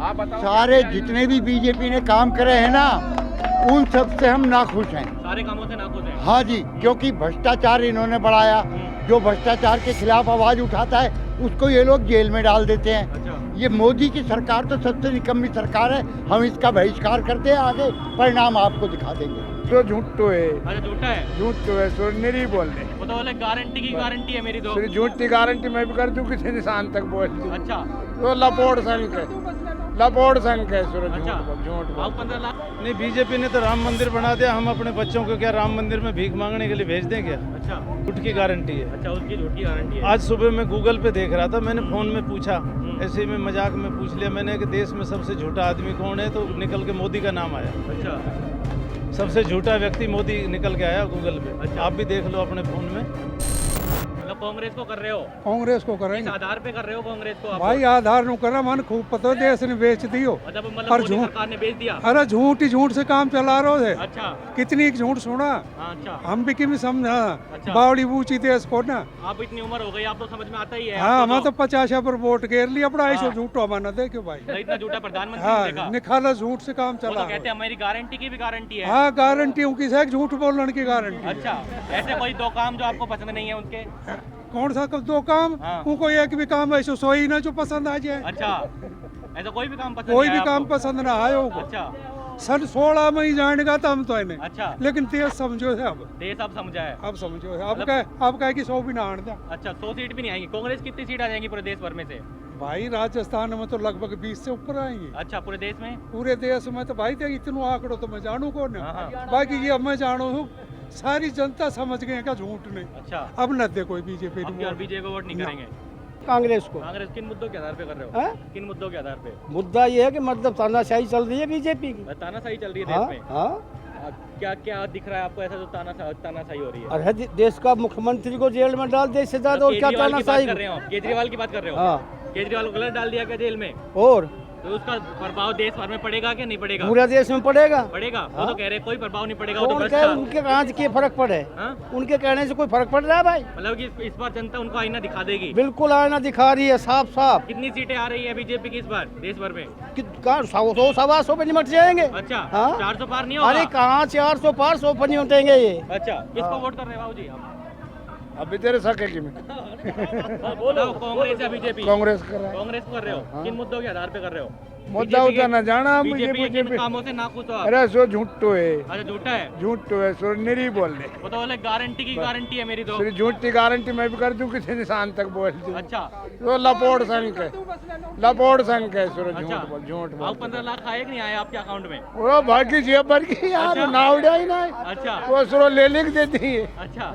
आप बताओ। सारे जितने भी बीजेपी ने काम करे हैं ना, उन सब से हम नाखुश हैं। सारे कामों से नाखुश हैं। हाँ जी, क्योंकि भ्रष्टाचार इन्होंने बढ़ाया। जो भ्रष्टाचार के खिलाफ आवाज उठाता है उसको ये लोग जेल में डाल देते हैं। अच्छा। ये मोदी की सरकार तो सबसे निकम्मी सरकार है। हम इसका बहिष्कार करते हैं, आगे परिणाम आपको दिखा देंगे। तो झूठ तो है, अच्छा झूठा है। झूठ तो है, सो नहीं बोल रहे। वो तो बोले गारंटी की गारंटी है मेरी तो। सिर्फ झूठ की गारंटी मैं भी कर दूं, किसी निशान तक बोल दूं। अच्छा तो लपोड़ संख है, लपोड़ संख है, सिर्फ अच्छा। झूठ बोल। आप 15 लाख। नहीं, बीजेपी ने तो राम मंदिर बना दिया। हम अपने बच्चों को क्या राम मंदिर में भीख मांगने के लिए भेज दें क्या? अच्छा झूठ की गारंटी है। अच्छा, उसकी झूठ की गारंटी है। आज सुबह मैं गूगल पे देख रहा था, मैंने फोन में पूछा, ऐसे ही मैं मजाक में पूछ लिया मैंने कि देश में सबसे झूठा आदमी कौन है, तो निकल के मोदी का नाम आया। अच्छा सबसे झूठा व्यक्ति मोदी निकल के आया गूगल पे। अच्छा। आप भी देख लो अपने फोन में। मतलब कांग्रेस को कर रहे हो? कांग्रेस को किस करेंगे आधार पे कर रहे हो कांग्रेस को आप? भाई, आधार नु करा मन खूब पता देश ने बेच दियो। मतलब और मोदी झूठ। सरकार ने बेच दिया। अरे झूठ ही झूठ से काम चला रहे है। अच्छा कितनी झूठ सुना हाँ, अच्छा हम भी किमी समझा। अच्छा। बावड़ी बूची देश को ना। आप इतनी उम्र हो गई, आप तो समझ में आता ही है। हाँ, आपको मैं तो 50 पर वोट घेर लिया अपना। ऐसा हाँ। झूठो माना देखो भाई। तो इतना झूठा प्रधानमंत्री ने हाँ, देखा। निखाला झूठ से काम वो चला तो कहते हैं हमारी गारंटी की भी गारंटी है। हाँ, गारंटी उनकी से झूठ बोलने की गारंटी। अच्छा, ऐसे कोई दो काम जो आपको पसंद नहीं है उनके? कौन सा दो काम? हाँ। उनको एक भी काम ऐसा सोई ना जो पसंद आ जाए। अच्छा, ऐसा कोई भी काम पसंद कोई नहीं भी आया काम आपको? पसंद ना आए उनको। अच्छा सन 16 में ही जानेगा तो हम तो है नहीं। अच्छा, लेकिन देश समझो है अब। देश आप समझा है। अब समझो है। मतलब- अब कहे कि 100 भी ना आने दे। अच्छा, 100 सीट भी नहीं आएंगी। कांग्रेस कितनी सीट आ जाएंगी पूरे देश भर में से? भाई, राजस्थान में तो लगभग 20 से ऊपर आएंगे। अच्छा, पूरे देश में? पूरे देश में तो भाई देख इतना आंकड़ो तो मैं जानू कौन हाँ, है। हाँ। बाकी ये अब मैं जानू हूँ, सारी जनता समझ गए का झूठ नहीं। अच्छा, अब न दे कोई बीजेपी अब और बीजेपी को वोट नहीं ना। करेंगे? कांग्रेस को। कांग्रेस किन मुद्दों के आधार पे कर रहे हो? हैं? किन मुद्दों के आधार पे? मुद्दा ये है कि मतलब तानाशाही चल रही है बीजेपी की। तानाशाही चल रही है हाँ, देश में। हाँ। क्या क्या दिख रहा है आपको ऐसा जो तानाशाही हो रही है? अरे देश का मुख्यमंत्री को जेल में डाल दे, इससे ज्यादा और क्या केजरीवाल की बात तानाशाही। कर रहे हो आप? केजरीवाल की बात कर रहे हो? हाँ। केजरीवाल को गलत डाल दिया क्या जेल में? और तो उसका प्रभाव देश भर में पड़ेगा कि नहीं पड़ेगा? पूरा देश में पड़ेगा। पड़ेगा। वो हाँ। तो कह रहे हैं कोई प्रभाव नहीं पड़ेगा, वो तो कौन भ्रष्ट कहे है। उनके कहाँ से क्या फर्क पड़े? हाँ? उनके कहने से कोई फर्क पड़ रहा है भाई? मतलब कि इस बार जनता उनको आईना दिखा देगी। बिल्कुल आईना दिखा रही है साफ साफ। कितनी सीटें आ रही है बीजेपी की इस बार देश भर में? कहाँ 100 सवा 100 पे निमट जाएंगे। अच्छा, हाँ? 400 पार नहीं अरे होगा? कहाँ 400 पार 100 पर निमटेंगे ये। अच्छा, किसको वोट कर रहे हैं बाबूजी आप? अभी तेरे सके की में बोलो, कांग्रेस या बीजेपी? कांग्रेस कर रहा है। कांग्रेस को कर रहे हो? किन मुद्दों के आधार पे कर रहे हो? मुद्दा उद्दा न जाना मुझे बीजेपी के बीजेपी। किन कामों से नाखुश हो आप? अरे सो झूठ तो है, अच्छा, झूठा है। झूठ तो है, सो नहीं बोल रहे। वो तो बोले गारंटी की गारंटी है मेरी तो। सिर्फ झूठ की गारंटी मैं भी कर दूं, किसी निशान तक बोल दूं। अच्छा तो लपोड़ संख है, लपोड़ संख है, सिर्फ अच्छा, झूठ बोल, झूठ आप बोल। 15 लाख आए कि नहीं आए आपके अकाउंट में? वो भागी जेब भर की यार, अच्छा। ना उड़ा ही ना। अच्छा वो सुरो ले लिख देती है अच्छा,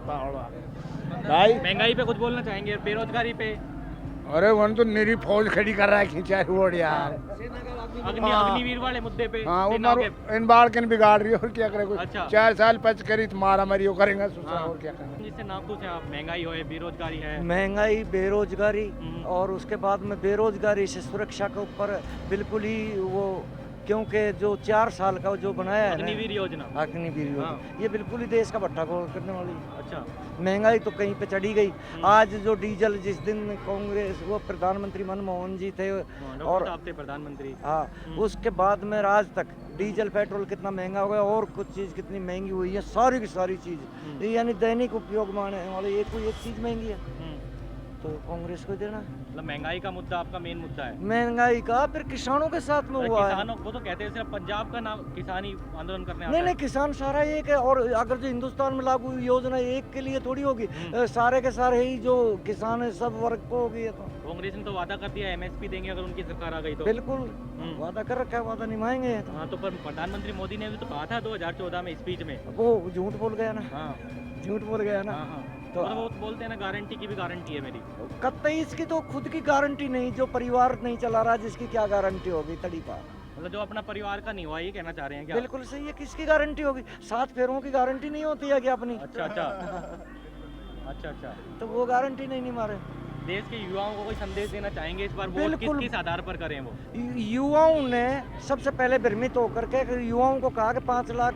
भाई। महंगाई पे कुछ बोलना चाहेंगे? बेरोजगारी पे? अरे वन तो मेरी फौज खड़ी कर रहा है खींचा रोड यार। अग्निवीर वाले मुद्दे पे? हाँ, वो सेनाओं मारो के- इन बाढ़ के बिगाड़ रही है, और क्या करे कोई। अच्छा। 4 साल पच करी तो मारा मारी करेंगे सुसा, हाँ। और क्या करेंगे। जिससे नाखुश है आप? महंगाई हो, बेरोजगारी है। महंगाई, बेरोजगारी हम्म। और उसके बाद में बेरोजगारी से सुरक्षा के ऊपर बिल्कुल ही वो, क्योंकि जो 4 साल का जो बनाया है अग्निवीर योजना। ना, अग्निवीर योजना, हाँ। ये बिल्कुल ही देश का भट्टा गोल करने वाली है। अच्छा, महंगाई तो कहीं पे चढ़ी गई। आज जो डीजल, जिस दिन कांग्रेस वो प्रधानमंत्री मनमोहन जी थे डॉक्टर और साहब थे प्रधानमंत्री। हाँ, उसके बाद में आज तक डीजल पेट्रोल कितना महंगा हो गया और कुछ चीज़ कितनी महंगी हुई है, सारी की सारी चीज़, यानी दैनिक उपयोग में आने वाले एक कोई एक चीज़ महंगी है, तो कांग्रेस को देना। मतलब महंगाई का मुद्दा आपका मेन मुद्दा है? महंगाई का फिर किसानों के साथ में हुआ है। किसानों वो तो कहते हैं सिर्फ पंजाब का नाम किसानी आंदोलन करने आता नहीं है। नहीं, किसान सारा एक है, और अगर जो हिंदुस्तान में लागू हुई योजना एक के लिए थोड़ी होगी, सारे के सारे ही जो किसान है सब वर्ग को होगी ये तो। कांग्रेस ने तो वादा कर दिया एमएसपी देंगे अगर उनकी सरकार आ गई तो। बिल्कुल वादा कर रखा है, वादा निभाएंगे ये तो। हाँ, तो पर प्रधानमंत्री मोदी ने भी तो कहा था 2014 में स्पीच में। वो झूठ बोल गया ना, हाँ झूठ बोल गया ना। हाँ हाँ, तो तो वो बोलते हैं ना गारंटी की भी गारंटी है मेरी। कतई इसकी तो खुद की गारंटी नहीं, जो परिवार नहीं चला रहा जिसकी क्या गारंटी होगी तड़ी पार। मतलब जो अपना परिवार का नहीं हुआ, ये कहना चाह रहे हैं क्या? बिल्कुल सही है, किसकी गारंटी होगी? 7 फेरों की गारंटी नहीं होती है क्या अपनी? अच्छा अच्छा अच्छा अच्छा, तो वो गारंटी नहीं मारे। देश के युवाओं को कोई संदेश देना चाहेंगे इस बार? वोट बिल्कुल। किस आधार पर करें वो? युवाओं ने सबसे पहले भ्रमित होकर के युवाओं को कहा कि 5 लाख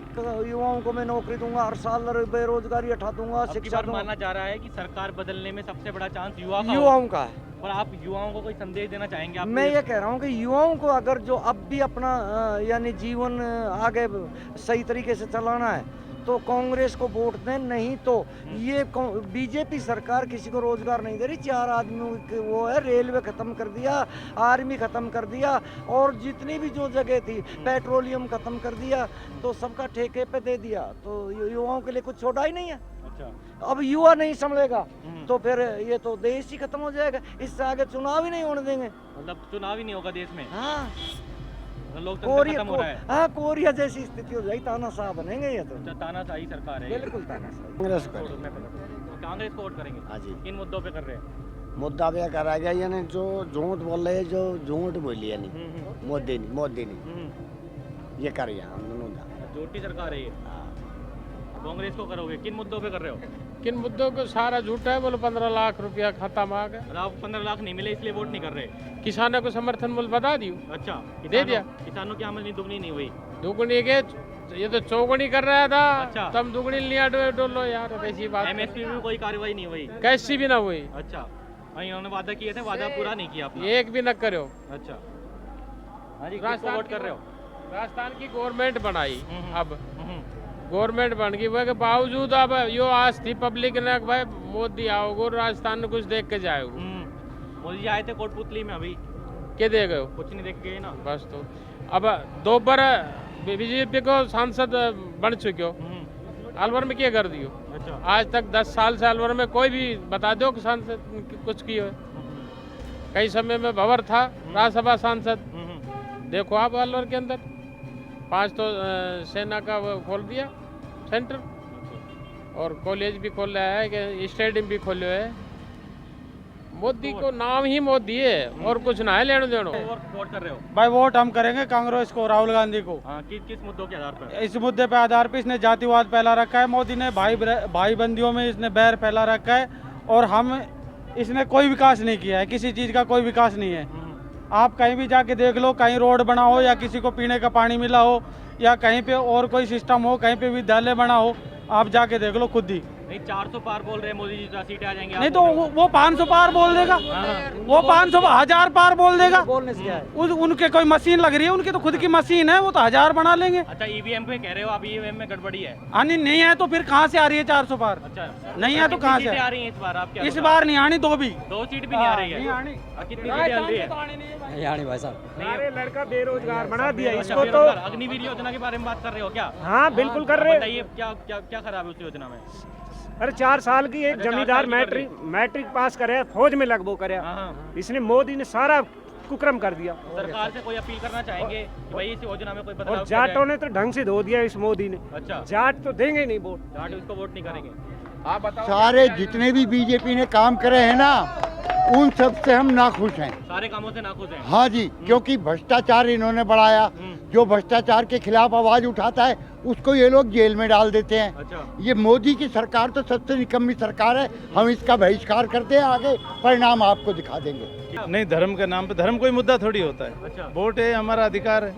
युवाओं को मैं नौकरी दूंगा, हर साल बेरोजगारी हटा दूंगा, अब की शिक्षा बार दूंगा। माना जा रहा है कि सरकार बदलने में सबसे बड़ा चांस युवा का युवाओं का है। पर आप युवाओं को कोई संदेश देना चाहेंगे आप? मैं ये कह रहा हूँ कि युवाओं को अगर जो अब भी अपना यानी जीवन आगे सही तरीके से चलाना है तो कांग्रेस को वोट दें, नहीं तो ये बीजेपी सरकार किसी को रोजगार नहीं दे रही। 4 आदमियों के वो है, रेलवे खत्म कर दिया, आर्मी खत्म कर दिया, और जितनी भी जो जगह थी पेट्रोलियम खत्म कर दिया, तो सबका ठेके पे दे दिया, तो युवाओं के लिए कुछ छोड़ा ही नहीं है। अच्छा। अब युवा नहीं संभलेगा तो फिर ये तो देश ही खत्म हो जाएगा। इससे आगे चुनाव ही नहीं होने देंगे। मतलब चुनाव ही नहीं होगा देश में? हाँ, लोकतंत्र खत्म हो रहा है। हाँ, कोरिया जैसी स्थिति हो जाएगी, तानाशाह बनेंगे ये तो। अच्छा, तानाशाही सरकार है ये। बिल्कुल तानाशाह। कांग्रेस को कांग्रेस को वोट करेंगे? हाँ जी। किन मुद्दों पे कर रहे हैं? मुद्दा पे करा गया, यानी जो झूठ बोल रहे हैं, जो झूठ बोली यानी मोदी ने ये कर गया हम दोनों का। झूठी सरकार है ये। कांग्रेस को करोगे? किन मुद्दों पे कर रहे हो? किन मुद्दों को सारा झूठा है। बोलो 15 लाख रुपया खत्म आ गया। आप 15 लाख नहीं मिले इसलिए वोट नहीं कर रहे? किसानों को समर्थन मूल्य बता दियो। अच्छा, दे दिया। किसानों की आमदनी दुगनी नहीं हुई? दुगनी के ये तो चौगुनी कर रहा था। अच्छा। तुम दुगनी लिया डोलो यार, ऐसी बात। एमएसपी में कोई कार्रवाई नहीं हुई? कैसी भी ना हुई। अच्छा, इन्होंने वादा किए थे, वादा पूरा नहीं किया आपने? एक भी न करो। अच्छा, हाँ जी, किसको वोट कर रहे हो? राजस्थान की गवर्नमेंट बनाई, अब गवर्नमेंट बन गई, वह के बावजूद अब यो आज थी पब्लिक ने भाई मोदी आओगे राजस्थान में कुछ देख के जाओगे। मोदी जी आए थे कोटपुतली में, अभी के दे गए? कुछ नहीं देख गए ना। बस तो अब 2 बार बीजेपी को सांसद बन चुके हो, अलवर में क्या कर दियो? अच्छा। आज तक 10 साल से अलवर में कोई भी बता दो कि सांसद कुछ किए हो? कई समय में भंवर था राज्यसभा सांसद, देखो आप अलवर के अंदर 5 तो सेना का वो खोल दिया सेंटर, और कॉलेज भी खोल रहा है, कि स्टेडियम भी खोले है। मोदी को नाम ही मोदी है और कुछ ना है लेने देनो। वोट कर रहे हो? भाई वोट हम करेंगे कांग्रेस को, राहुल गांधी को। हाँ, किस मुद्दों के आधार पर? इस मुद्दे पे आधार पे इसने जातिवाद फैला रखा है। मोदी ने भाई बंदियों में इसने बैर फैला रखा है, और इसने कोई विकास नहीं किया है, किसी चीज़ का कोई विकास नहीं है। आप कहीं भी जाके देख लो, कहीं रोड बना हो या किसी को पीने का पानी मिला हो या कहीं पे और कोई सिस्टम हो, कहीं पे विद्यालय बना हो, आप जाके देख लो खुद ही। नहीं, 400 पार बोल रहे हैं मोदी जी, 10 सीटें आ जाएंगी। नहीं तो वो 500 पार बोल देगा, वो 500 1000 पार बोल देगा। बोलने से क्या है? उनके कोई मशीन लग रही है, उनकी तो खुद की मशीन है, वो तो 1000 बना लेंगे। अच्छा, ईवीएम पे कह रहे हो आप? ईवीएम में गड़बड़ी है? नहीं है तो फिर कहाँ से आ रही है 400 पार? अच्छा, नहीं है तो कहाँ से आ रही है इस बार? आप क्या? इस बार नहीं आनी, 2 भी 2 सीट भी नहीं आ रही है? कितनी सीटें आ रही है? नहीं आनी भाई साहब। अरे लड़का बेरोजगार बना दिया अच्छा, इसको तो। अग्निवीर योजना के बारे में बात कर रहे हो क्या? हाँ बिल्कुल कर रहे हैं। बताइए क्या खराब है उस योजना में? अरे 4 साल की एक जमींदार मैट्रिक पास करे, फौज में लगभग करे, इसने मोदी ने सारा कुकर्म कर दिया। सरकार से कोई अपील करना चाहेंगे कि भाई इस योजना में कोई बदलाव? और जाटों ने तो ढंग से धो दिया इस मोदी ने। अच्छा, जाट तो देंगे नहीं वोट, जाट इसको वोट नहीं करेंगे। आप बताओ। सारे जितने भी बीजेपी ने काम करे हैं ना, उन सब से हम नाखुश हैं। सारे कामों से नाखुश हैं? हाँ जी, क्योंकि भ्रष्टाचार इन्होंने बढ़ाया। जो भ्रष्टाचार के खिलाफ आवाज उठाता है उसको ये लोग जेल में डाल देते हैं। अच्छा। ये मोदी की सरकार तो सबसे निकम्मी सरकार है, हम इसका बहिष्कार करते हैं। आगे परिणाम आपको दिखा देंगे। नहीं, धर्म के नाम पे धर्म कोई मुद्दा थोड़ी होता है। अच्छा। वोट है हमारा अधिकार है,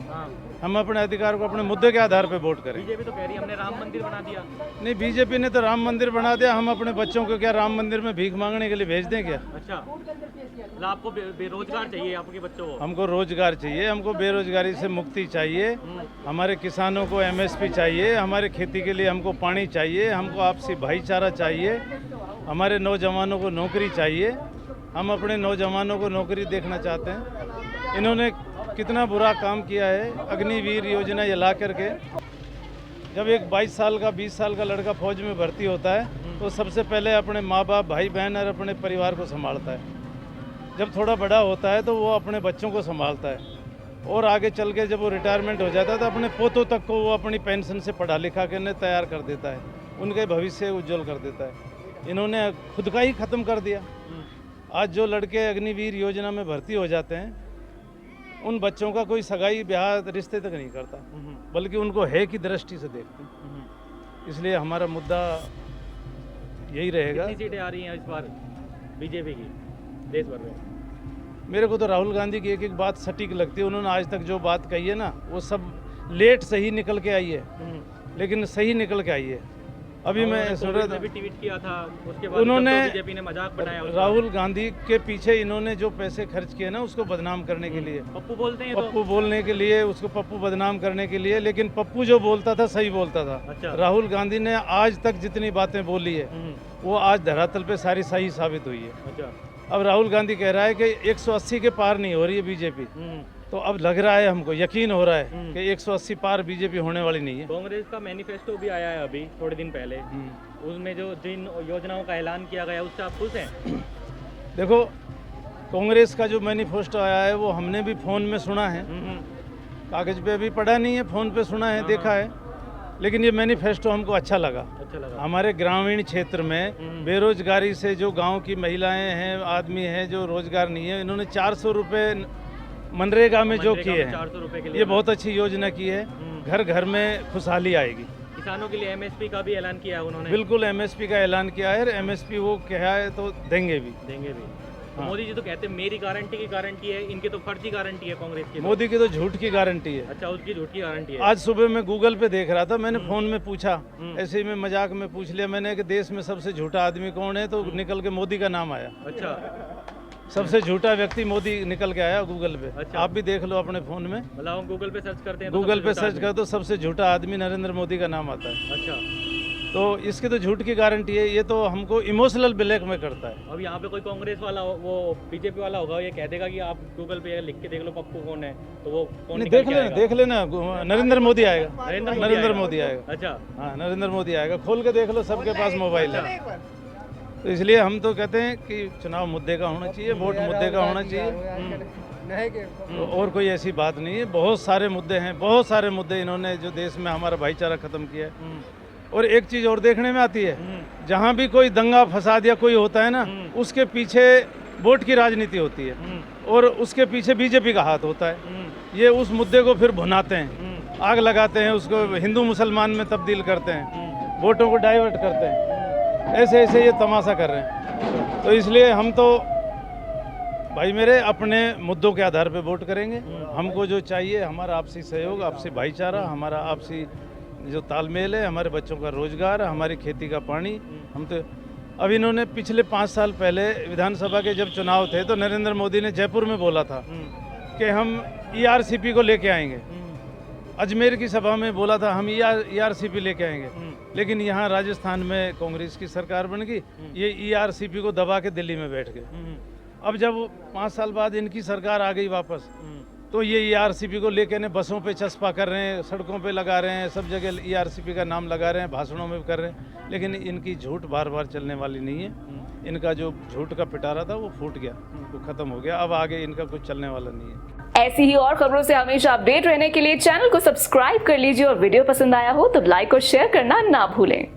हम अपने अधिकार को अपने मुद्दे के आधार पे वोट करें। बीजेपी तो कह रही है हमने राम मंदिर बना दिया। नहीं, बीजेपी ने तो राम मंदिर बना दिया, हम अपने बच्चों को क्या राम मंदिर में भीख मांगने के लिए भेज दें क्या? अच्छा, मतलब आपको बेरोजगार चाहिए आपके बच्चों को? हमको रोजगार चाहिए, हमको बेरोजगारी से मुक्ति चाहिए, हमारे किसानों को एमएसपी चाहिए, हमारे खेती के लिए हमको पानी चाहिए, हमको आपसी भाईचारा चाहिए, हमारे नौजवानों को नौकरी चाहिए। हम अपने नौजवानों को नौकरी देखना चाहते हैं। इन्होंने कितना बुरा काम किया है, अग्निवीर योजना ये ला करके। जब एक 22 साल का 20 साल का लड़का फौज में भर्ती होता है तो सबसे पहले अपने माँ बाप, भाई बहन और अपने परिवार को संभालता है। जब थोड़ा बड़ा होता है तो वो अपने बच्चों को संभालता है, और आगे चल के जब वो रिटायरमेंट हो जाता है तो अपने पोतों तक को वो अपनी पेंशन से पढ़ा लिखा के उन्हें तैयार कर देता है, उनके भविष्य उज्जवल कर देता है। इन्होंने खुद का ही ख़त्म कर दिया। आज जो लड़के अग्निवीर योजना में भर्ती हो जाते हैं उन बच्चों का कोई सगाई ब्याह रिश्ते तक नहीं करता, बल्कि उनको है की दृष्टि से देखते हैं। इसलिए हमारा मुद्दा यही रहेगा। कितनी सीटें आ रही हैं इस बार बीजेपी की देश भर में? मेरे को तो राहुल गांधी की एक एक बात सटीक लगती है। उन्होंने आज तक जो बात कही है ना, वो सब लेट सही निकल के आई है, लेकिन सही निकल के आई है। अभी मैं सुन रहा था भी ट्वीट किया था, उसके बाद उन्होंने बीजेपी ने मजाक बनाया उसका। राहुल गांधी के पीछे इन्होंने जो पैसे खर्च किए ना उसको बदनाम करने के लिए, पप्पू बोलते हैं पप्पू बोलने के लिए, उसको पप्पू बदनाम करने के लिए। लेकिन पप्पू जो बोलता था सही बोलता था। अच्छा। राहुल गांधी ने आज तक जितनी बातें बोली है वो आज धरातल पे सारी सही साबित हुई है। अच्छा। अब राहुल गांधी कह रहा है कि 180 के पार नहीं हो रही है बीजेपी, तो अब लग रहा है हमको, यकीन हो रहा है कि 180 पार बीजेपी होने वाली नहीं है। कांग्रेस का मैनिफेस्टो भी आया है अभी थोड़े दिन पहले, उसमें जो जिन योजनाओं का ऐलान किया गया उससे आप खुश हैं? देखो, कांग्रेस का जो मैनिफेस्टो आया है वो हमने भी फ़ोन में सुना है, कागज़ पे अभी पढ़ा नहीं है, फ़ोन पे सुना है, देखा है। लेकिन ये मैनिफेस्टो हमको अच्छा लगा। हमारे ग्रामीण क्षेत्र में बेरोजगारी से जो गांव की महिलाएं हैं, आदमी हैं जो रोजगार नहीं है, इन्होंने 400 रुपये मनरेगा में जो किए हैं, 400 रुपए के लिए ये बहुत अच्छी योजना की है। घर घर में खुशहाली आएगी। किसानों के लिए एमएसपी का भी ऐलान किया है उन्होंने। बिल्कुल एमएसपी का ऐलान किया है। एमएसपी वो कहा है तो देंगे भी। तो मोदी जी तो कहते हैं मेरी गारंटी की गारंटी है, इनकी तो फर्जी गारंटी है कांग्रेस की। मोदी की तो झूठ की गारंटी है। अच्छा, उसकी झूठ की गारंटी है। आज सुबह मैं गूगल पे देख रहा था, मैंने फोन में पूछा, ऐसे ही मैं मजाक में पूछ लिया मैंने कि देश में सबसे झूठा आदमी कौन है, तो निकल के मोदी का नाम आया। अच्छा, सबसे झूठा व्यक्ति मोदी निकल के आया गूगल पे। अच्छा। आप भी देख लो अपने फोन में, मतलब हम गूगल पे सर्च करते हैं गूगल पे सर्च कर तो सबसे झूठा आदमी नरेंद्र मोदी का नाम आता है। अच्छा, तो इसकी तो झूठ की गारंटी है। ये तो हमको इमोशनल ब्लैक में करता है। अब यहाँ पे कोई कांग्रेस वाला वो बीजेपी वाला होगा, ये कह देगा कि आप गूगल पे लिख के देख लो पप्पू कौन है, तो वो कौन नहीं, निकल देख के लेना, आएगा? देख लेना, नरेंद्र मोदी आएगा। नरेंद्र मोदी आएगा। अच्छा, हाँ, नरेंद्र मोदी आएगा। खोल के देख लो, सबके पास मोबाइल है। तो इसलिए हम तो कहते हैं कि चुनाव मुद्दे का होना चाहिए, वोट मुद्दे का होना चाहिए, तो और कोई ऐसी बात नहीं है। बहुत सारे मुद्दे हैं, बहुत सारे मुद्दे इन्होंने जो देश में हमारा भाईचारा खत्म किया है। और एक चीज़ और देखने में आती है, जहाँ भी कोई दंगा फसाद या कोई होता है ना, उसके पीछे वोट की राजनीति होती है और उसके पीछे बीजेपी का हाथ होता है। ये उस मुद्दे को फिर भुनाते हैं, आग लगाते हैं, उसको हिंदू मुसलमान में तब्दील करते हैं, वोटों को डाइवर्ट करते हैं। ऐसे ऐसे ये तमाशा कर रहे हैं। तो इसलिए हम तो भाई मेरे अपने मुद्दों के आधार पे वोट करेंगे। हमको जो चाहिए हमारा आपसी सहयोग, आपसी भाईचारा, हमारा आपसी जो तालमेल है, हमारे बच्चों का रोजगार, हमारी खेती का पानी। हम तो अब इन्होंने पिछले 5 साल पहले विधानसभा के जब चुनाव थे तो नरेंद्र मोदी ने जयपुर में बोला था कि हम ERCP को लेके आएंगे। अजमेर की सभा में बोला था हम ERCP लेके आएंगे। लेकिन यहाँ राजस्थान में कांग्रेस की सरकार बन गई, ये ERCP को दबा के दिल्ली में बैठ गए। अब जब 5 साल बाद इनकी सरकार आ गई वापस, तो ये ERCP को लेके ने बसों पे चस्पा कर रहे हैं, सड़कों पे लगा रहे हैं, सब जगह ERCP का नाम लगा रहे हैं, भाषणों में भी कर रहे हैं। लेकिन इनकी झूठ बार बार चलने वाली नहीं है। इनका जो झूठ का पिटारा था वो फूट गया, वो खत्म हो गया। अब आगे इनका कुछ चलने वाला नहीं है। ऐसी ही और खबरों से हमेशा अपडेट रहने के लिए चैनल को सब्सक्राइब कर लीजिए और वीडियो पसंद आया हो तो लाइक और शेयर करना ना भूलें।